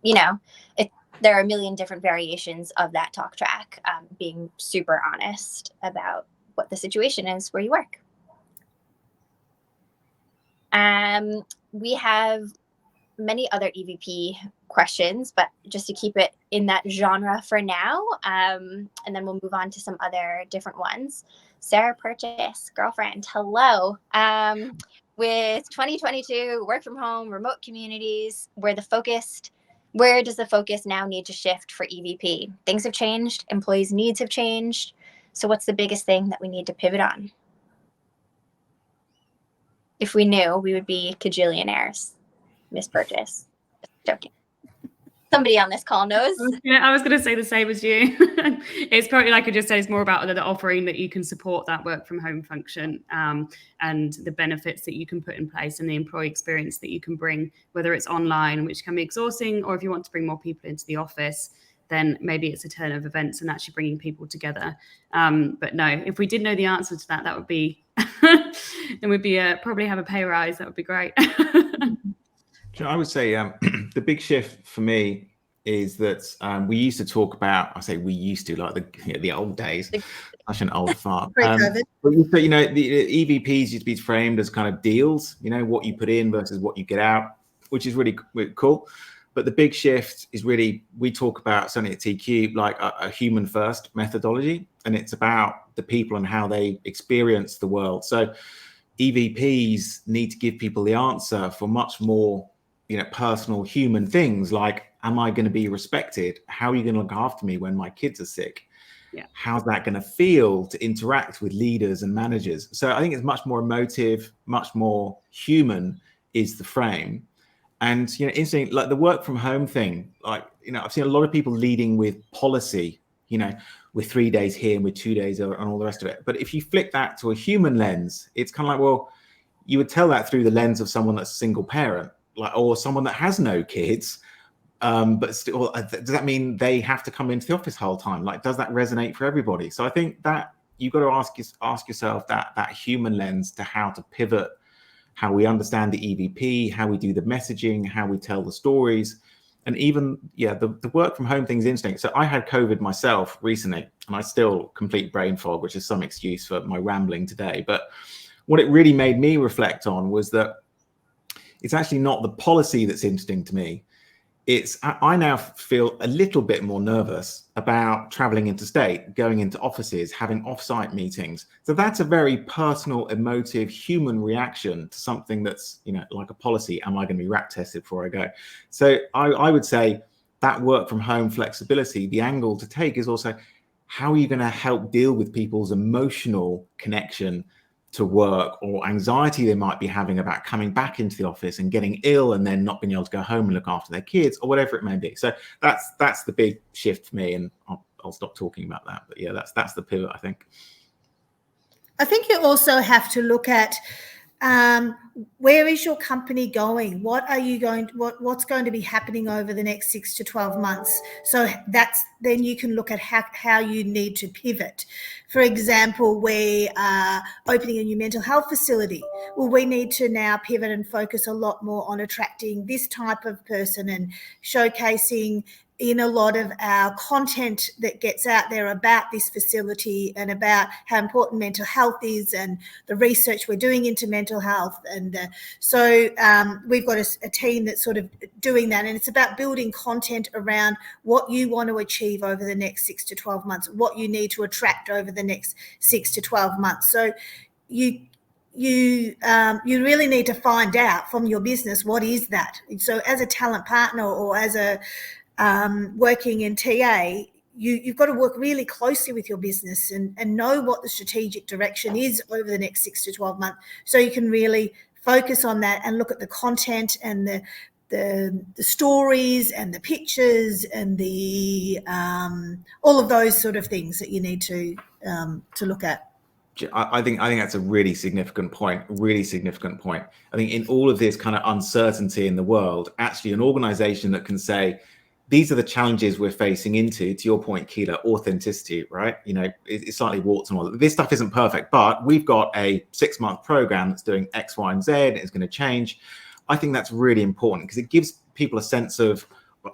there are a million different variations of that talk track, being super honest about what the situation is where you work. We have many other EVP questions, but just to keep it in that genre for now, and then we'll move on to some other different ones. Sarah Purchase, girlfriend, hello. With 2022, work from home, remote communities, where does the focus now need to shift for EVP? Things have changed, employees' needs have changed. So what's the biggest thing that we need to pivot on? If we knew, we would be cajillionaires. Miss Purchase. Joking. Somebody on this call knows. I was going to say the same as you. It's probably, like I just said, it's more about the offering that you can support that work from home function, and the benefits that you can put in place and the employee experience that you can bring, whether it's online, which can be exhausting, or if you want to bring more people into the office, then maybe it's a turn of events and actually bringing people together. But no, if we did know the answer to that, that would be, then we'd be probably have a pay rise. That would be great. I would say the big shift for me is that we used to talk about, I say we used to, like the old days, such an old fart. Pre-COVID. But you know, the EVPs used to be framed as kind of deals, you know, what you put in versus what you get out, which is really cool. But the big shift is really, we talk about, certainly at TQ, like a human first methodology, and it's about the people and how they experience the world. So EVPs need to give people the answer for much more, you know, personal human things like, am I going to be respected? How are you going to look after me when my kids are sick? Yeah. How's that going to feel to interact with leaders and managers? So I think it's much more emotive, much more human is the frame. And, you know, interesting, like the work from home thing, like, you know, I've seen a lot of people leading with policy, you know, with 3 days here and with 2 days and all the rest of it. But if you flick that to a human lens, it's kind of like, well, you would tell that through the lens of someone that's a single parent, like, or someone that has no kids. But still, does that mean they have to come into the office the whole time? Like, does that resonate for everybody? So I think that you've got to ask yourself that human lens to how to pivot, how we understand the EVP, how we do the messaging, how we tell the stories. And even, yeah, the work from home thing is interesting. So I had COVID myself recently, and I still complete brain fog, which is some excuse for my rambling today. But what it really made me reflect on was that it's actually not the policy that's interesting to me. I now feel a little bit more nervous about traveling interstate, going into offices, having offsite meetings. So that's a very personal, emotive, human reaction to something that's, you know, like a policy. Am I going to be rat tested before I go? So I would say that work from home flexibility, the angle to take is also, how are you going to help deal with people's emotional connection to work, or anxiety they might be having about coming back into the office and getting ill and then not being able to go home and look after their kids, or whatever it may be. So that's the big shift for me, and I'll stop talking about that. But yeah, that's the pivot, I think. I think you also have to look at where is your company going? What's going to be happening over the next 6 to 12 months? So then you can look at how you need to pivot. For example, we are opening a new mental health facility. Well, we need to now pivot and focus a lot more on attracting this type of person and showcasing in a lot of our content that gets out there about this facility and about how important mental health is and the research we're doing into mental health. And so we've got a team that's sort of doing that, and it's about building content around what you want to achieve over the next 6 to 12 months, what you need to attract over the next 6 to 12 months. So you really need to find out from your business, what is that? So as a talent partner or as a working in TA, you've got to work really closely with your business and know what the strategic direction is over the next 6 to 12 months, so you can really focus on that and look at the content and the stories and the pictures and the all of those sort of things that you need to look at. I think that's a really significant point. I think in all of this kind of uncertainty in the world, actually an organization that can say, these are the challenges we're facing into, to your point, Keela, authenticity, right? You know, it's slightly warts and all. This stuff isn't perfect, but we've got a 6-month program that's doing X, Y, and Z. It's going to change. I think that's really important because it gives people a sense of,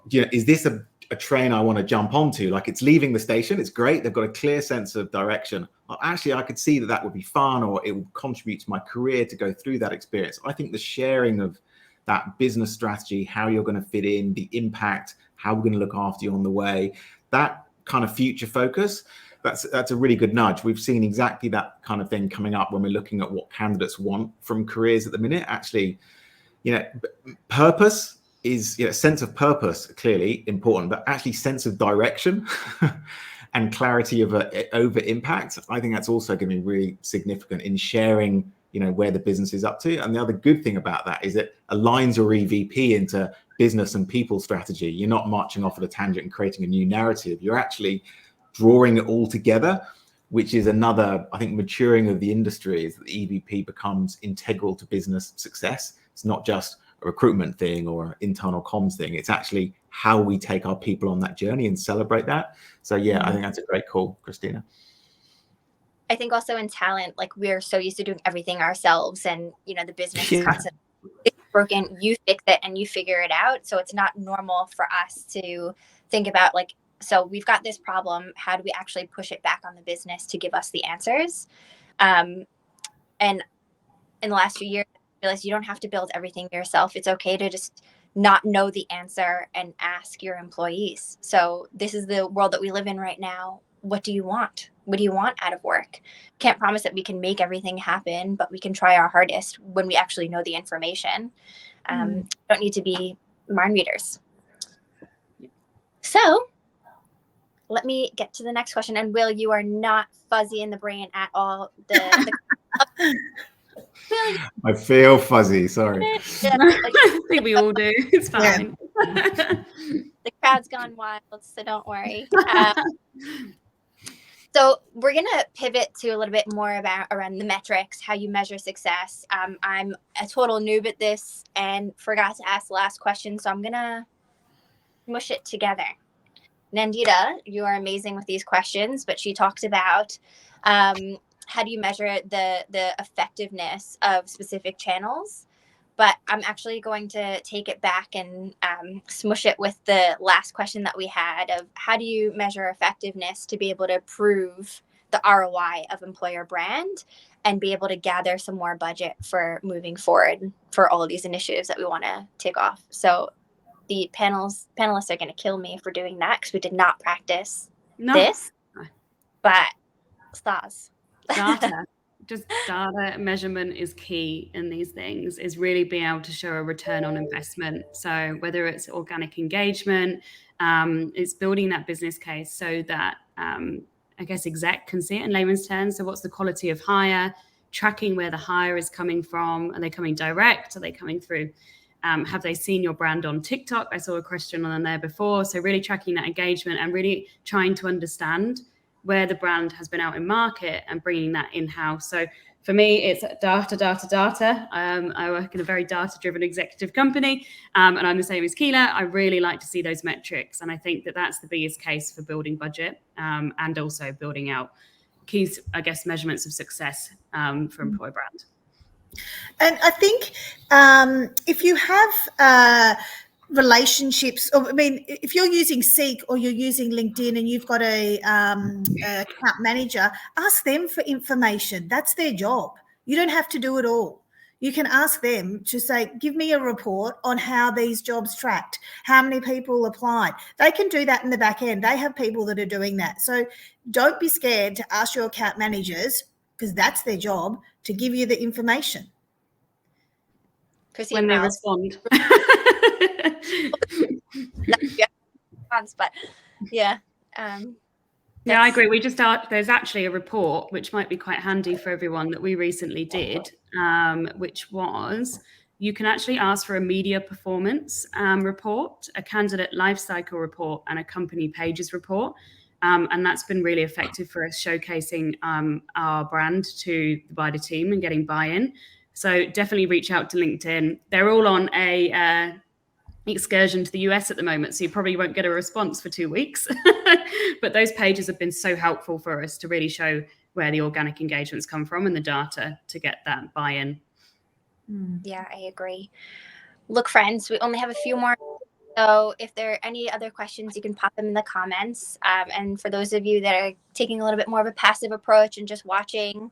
you know, is this a train I want to jump onto? Like, it's leaving the station. It's great. They've got a clear sense of direction. Well, actually, I could see that would be fun, or it would contribute to my career to go through that experience. I think the sharing of that business strategy, how you're going to fit in, the impact, how we're going to look after you on the way, that kind of future focus, that's a really good nudge. We've seen exactly that kind of thing coming up when we're looking at what candidates want from careers at the minute. Actually, you know, purpose is, you know, sense of purpose, clearly important, but actually sense of direction and clarity of over impact. I think that's also going to be really significant in sharing where the business is up to. And the other good thing about that is it aligns your EVP into business and people strategy. You're not marching off at a tangent and creating a new narrative. You're actually drawing it all together, which is another, I think, maturing of the industry, is that the EVP becomes integral to business success. It's not just a recruitment thing or an internal comms thing. It's actually how we take our people on that journey and celebrate that. So yeah, I think that's a great call, Christina. I think also in talent, like we're so used to doing everything ourselves, and the business is constantly, it's broken, you fix it and you figure it out. So it's not normal for us to think about like, so we've got this problem, how do we actually push it back on the business to give us the answers? And in the last few years, I realized you don't have to build everything yourself. It's okay to just not know the answer and ask your employees. So this is the world that we live in right now. What do you want? What do you want out of work? Can't promise that we can make everything happen, but we can try our hardest when we actually know the information. Don't need to be mind readers. So let me get to the next question. And Will, you are not fuzzy in the brain at all. I feel fuzzy, sorry. I think we all do. It's fine. The crowd's gone wild, so don't worry. So we're going to pivot to a little bit more around the metrics, how you measure success. I'm a total noob at this and forgot to ask the last question, so I'm going to mush it together. Nandita, you are amazing with these questions, but she talked about how do you measure the effectiveness of specific channels. But I'm actually going to take it back and smush it with the last question that we had of how do you measure effectiveness to be able to prove the ROI of employer brand and be able to gather some more budget for moving forward for all of these initiatives that we want to tick off. So the panelists are going to kill me for doing that because we did not practice this, but stars. Data. Just data measurement is key in these things, is really being able to show a return on investment. So whether it's organic engagement, it's building that business case so that I guess exec can see it in layman's terms. So what's the quality of hire, tracking where the hire is coming from? Are they coming direct? Are they coming through? Have they seen your brand on TikTok? I saw a question on there before. So really tracking that engagement and really trying to understand where the brand has been out in market and bringing that in-house. So for me, it's data. I work in a very data-driven executive company, and I'm the same as Keela. I really like to see those metrics, and I think that that's the biggest case for building budget and also building out key, I guess, measurements of success for employer brand. And I think if you have relationships, or I mean, if you're using Seek or you're using LinkedIn and you've got a account manager, ask them for information. That's their job. You don't have to do it all. You can ask them to say, give me a report on how these jobs tracked, how many people applied. They can do that in the back end. They have people that are doing that. So don't be scared to ask your account managers, because that's their job, to give you the information. Christine, when they respond. But yeah. Yeah, I agree. We just there's actually a report which might be quite handy for everyone that we recently did, which was you can actually ask for a media performance report, a candidate lifecycle report, and a company pages report. And that's been really effective for us showcasing our brand to the wider team and getting buy-in. So definitely reach out to LinkedIn. They're all on a excursion to the US at the moment, so you probably won't get a response for 2 weeks. But those pages have been so helpful for us to really show where the organic engagements come from and the data to get that buy-in. Yeah, I agree. Look, friends, we only have a few more. So if there are any other questions, you can pop them in the comments. And for those of you that are taking a little bit more of a passive approach and just watching,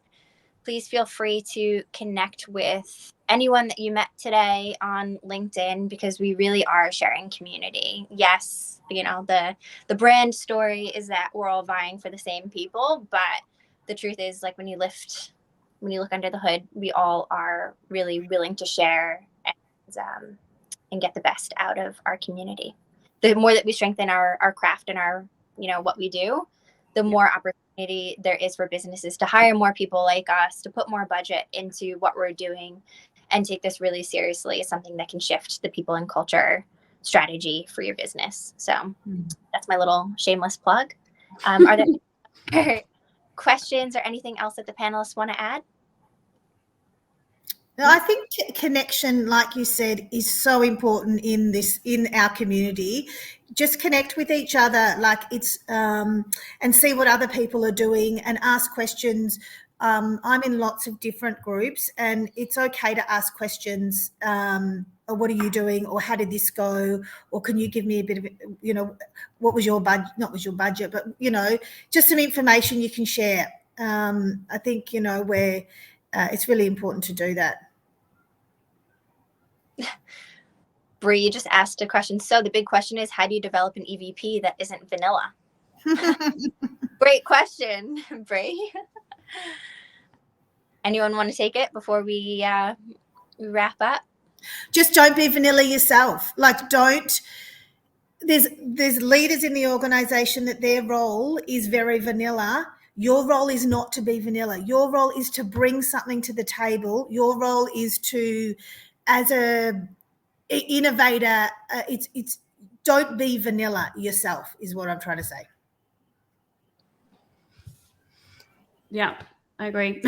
please feel free to connect with anyone that you met today on LinkedIn, because we really are a sharing community. Yes, you know, the brand story is that we're all vying for the same people, but the truth is, like, when you look under the hood, we all are really willing to share and get the best out of our community. The more that we strengthen our craft and our, you know, what we do, the more opportunities opportunity there is for businesses to hire more people like us, to put more budget into what we're doing, and take this really seriously as something that can shift the people and culture strategy for your business. So that's my little shameless plug. Are there questions or anything else that the panelists want to add? No, I think connection, like you said, is so important in our community. Just connect with each other, like it's and see what other people are doing and ask questions. I'm in lots of different groups, and it's okay to ask questions. Or what are you doing? Or how did this go? Or can you give me a bit of, what was your budget? Not was your budget, but just some information you can share. I think where it's really important to do that. Bree, you just asked a question. So the big question is, how do you develop an EVP that isn't vanilla? Great question, Bree. Anyone want to take it before we wrap up? Just don't be vanilla yourself. Like, don't. There's leaders in the organization that their role is very vanilla. Your role is not to be vanilla. Your role is to bring something to the table. Your role is to, as a innovator, it's don't be vanilla yourself is what I'm trying to say. Yeah, I agree.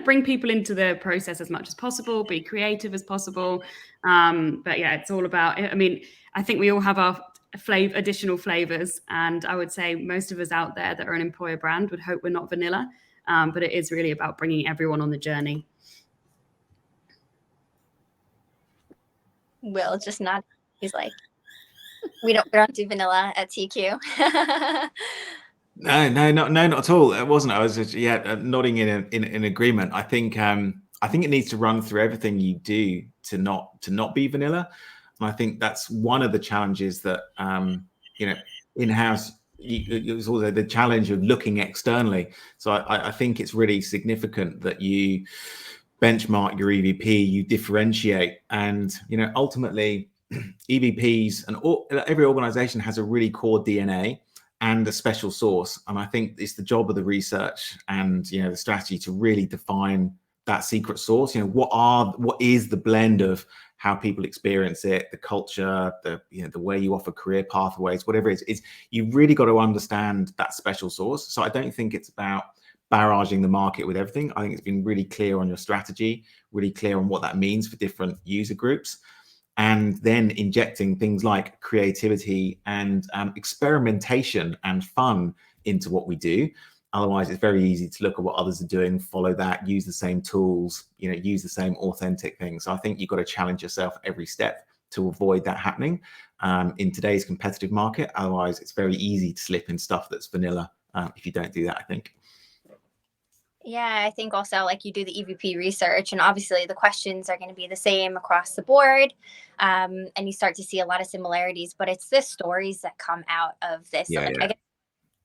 Bring people into the process as much as possible, be creative as possible. But yeah, it's all about, I think we all have our additional flavors, and I would say most of us out there that are an employer brand would hope we're not vanilla, but it is really about bringing everyone on the journey. Will just not. He's like, we don't do vanilla at TQ. No, not at all. It wasn't. I was just, nodding in agreement. I think it needs to run through everything you do to not be vanilla. And I think that's one of the challenges that in-house. It was also the challenge of looking externally. So I think it's really significant that you benchmark your EVP, you differentiate, and ultimately EVPs and every organization has a really core DNA and a special sauce. And I think it's the job of the research and the strategy to really define that secret sauce. What is the blend of how people experience it, the culture, the way you offer career pathways, whatever it is, you've really got to understand that special sauce. So I don't think it's about barraging the market with everything. I think it's been really clear on your strategy, really clear on what that means for different user groups, and then injecting things like creativity and experimentation and fun into what we do. Otherwise, it's very easy to look at what others are doing, follow that, use the same tools, use the same authentic things. So I think you've got to challenge yourself every step to avoid that happening in today's competitive market. Otherwise, it's very easy to slip in stuff that's vanilla if you don't do that, I think. Yeah, I think also like you do the EVP research, and obviously the questions are going to be the same across the board, and you start to see a lot of similarities, but it's the stories that come out of this. Yeah, I get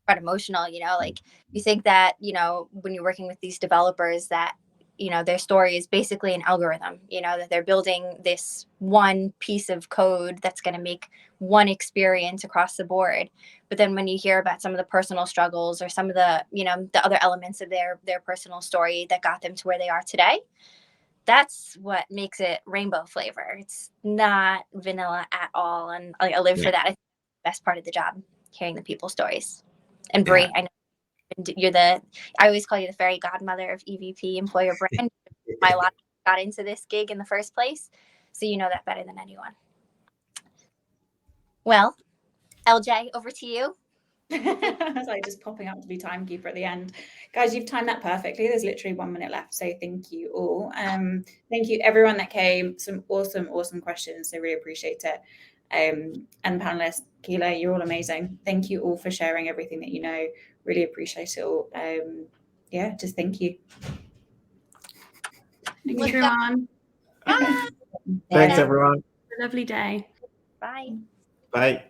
quite emotional, like you think that, when you're working with these developers that, their story is basically an algorithm, that they're building this one piece of code that's going to make one experience across the board. But then when you hear about some of the personal struggles or some of the, the other elements of their personal story that got them to where they are today, that's what makes it rainbow flavor. It's not vanilla at all. And I live for that. I think that's the best part of the job, hearing the people's stories. And Bree, I know I always call you the fairy godmother of EVP employer brand. My life got into this gig in the first place, so you know that better than anyone. Well, LJ, over to you. I was like just popping up to be timekeeper at the end. Guys, you've timed that perfectly. There's literally 1 minute left, so thank you all. Thank you everyone that came. Some awesome questions, so really appreciate it. And panelists, Keela, you're all amazing. Thank you all for sharing everything that you know. Really appreciate it all. Just thank you. Thanks, everyone. Thanks, everyone. Have a lovely day. Bye. Bye.